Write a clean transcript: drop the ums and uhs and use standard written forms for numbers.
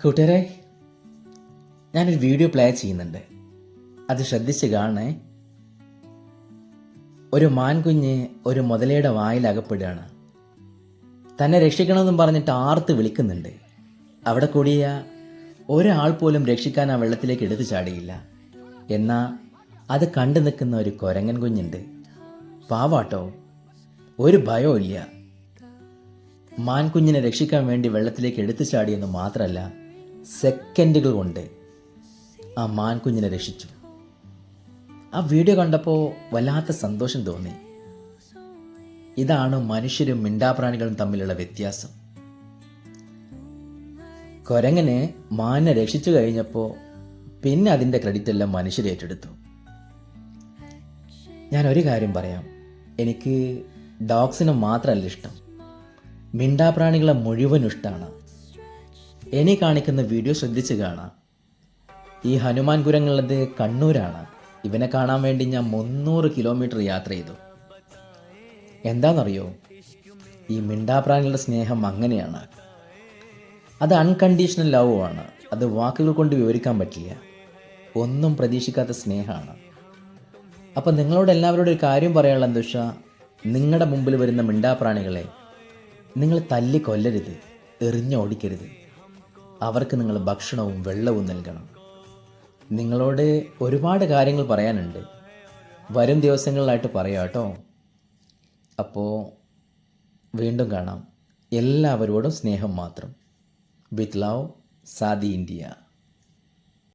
കൂട്ടുകാരെ, ഞാനൊരു video play ചെയ്യുന്നുണ്ട്, അത് ശ്രദ്ധിച്ച് കാണണേ. ഒരു മാൻകുഞ്ഞ് ഒരു മുതലയുടെ വായിൽ അകപ്പെടുകയാണ്. തന്നെ രക്ഷിക്കണമെന്നും പറഞ്ഞിട്ട് ആർത്ത് വിളിക്കുന്നുണ്ട്. അവിടെ കൂടിയ ഒരാൾ പോലും രക്ഷിക്കാൻ ആ വെള്ളത്തിലേക്ക് എടുത്തു ചാടിയില്ല. എന്നാൽ അത് കണ്ടു നിൽക്കുന്ന ഒരു കുരങ്ങൻ കുഞ്ഞുണ്ട്. പാവാട്ടോ, ഒരു ഭയവും ഇല്ല. മാൻകുഞ്ഞിനെ രക്ഷിക്കാൻ വേണ്ടി വെള്ളത്തിലേക്ക് എടുത്തു ചാടിയെന്ന് മാത്രമല്ല, സെക്കൻഡുകൾ കൊണ്ട് ആ മാൻകുഞ്ഞിനെ രക്ഷിച്ചു. ആ വീഡിയോ കണ്ടപ്പോൾ വല്ലാത്ത സന്തോഷം തോന്നി. ഇതാണ് മനുഷ്യരും മിണ്ടാപ്രാണികളും തമ്മിലുള്ള വ്യത്യാസം. കുരങ്ങനെ മാനിനെ രക്ഷിച്ചു കഴിഞ്ഞപ്പോൾ പിന്നെ അതിൻ്റെ ക്രെഡിറ്റ് എല്ലാം മനുഷ്യർ ഏറ്റെടുത്തു. ഞാൻ ഒരു കാര്യം പറയാം, എനിക്ക് ഡോഗ്സിനെ മാത്രമല്ല ഇഷ്ടം, മിണ്ടാപ്രാണികളെ മുഴുവനും ഇഷ്ടമാണ്. ഇനി കാണിക്കുന്ന വീഡിയോ ശ്രദ്ധിച്ച് കാണാം. ഈ ഹനുമാൻ കുരങ്ങുള്ളത് കണ്ണൂരാണ്. ഇവനെ കാണാൻ വേണ്ടി ഞാൻ 300 കിലോമീറ്റർ യാത്ര ചെയ്തു. എന്താണെന്നറിയോ, ഈ മിണ്ടാപ്രാണികളുടെ സ്നേഹം അങ്ങനെയാണ്. അത് അൺകണ്ടീഷണൽ ലവ് ആണ്. അത് വാക്കുകൾ കൊണ്ട് വിവരിക്കാൻ പറ്റില്ല. ഒന്നും പ്രതീക്ഷിക്കാത്ത സ്നേഹമാണ്. അപ്പം നിങ്ങളോട് എല്ലാവരോടും ഒരു കാര്യം പറയാനുള്ള എന്താ വെച്ചാൽ, നിങ്ങളുടെ മുമ്പിൽ വരുന്ന മിണ്ടാപ്രാണികളെ നിങ്ങൾ തല്ലി കൊല്ലരുത്, എറിഞ്ഞോടിക്കരുത്. അവർക്ക് നിങ്ങൾ ഭക്ഷണവും വെള്ളവും നൽകണം. നിങ്ങളോട് ഒരുപാട് കാര്യങ്ങൾ പറയാനുണ്ട്, വരും ദിവസങ്ങളിലായിട്ട് പറയാം കേട്ടോ. അപ്പോൾ വീണ്ടും കാണാം. എല്ലാവരോടും സ്നേഹം മാത്രം. With love, Saadi India.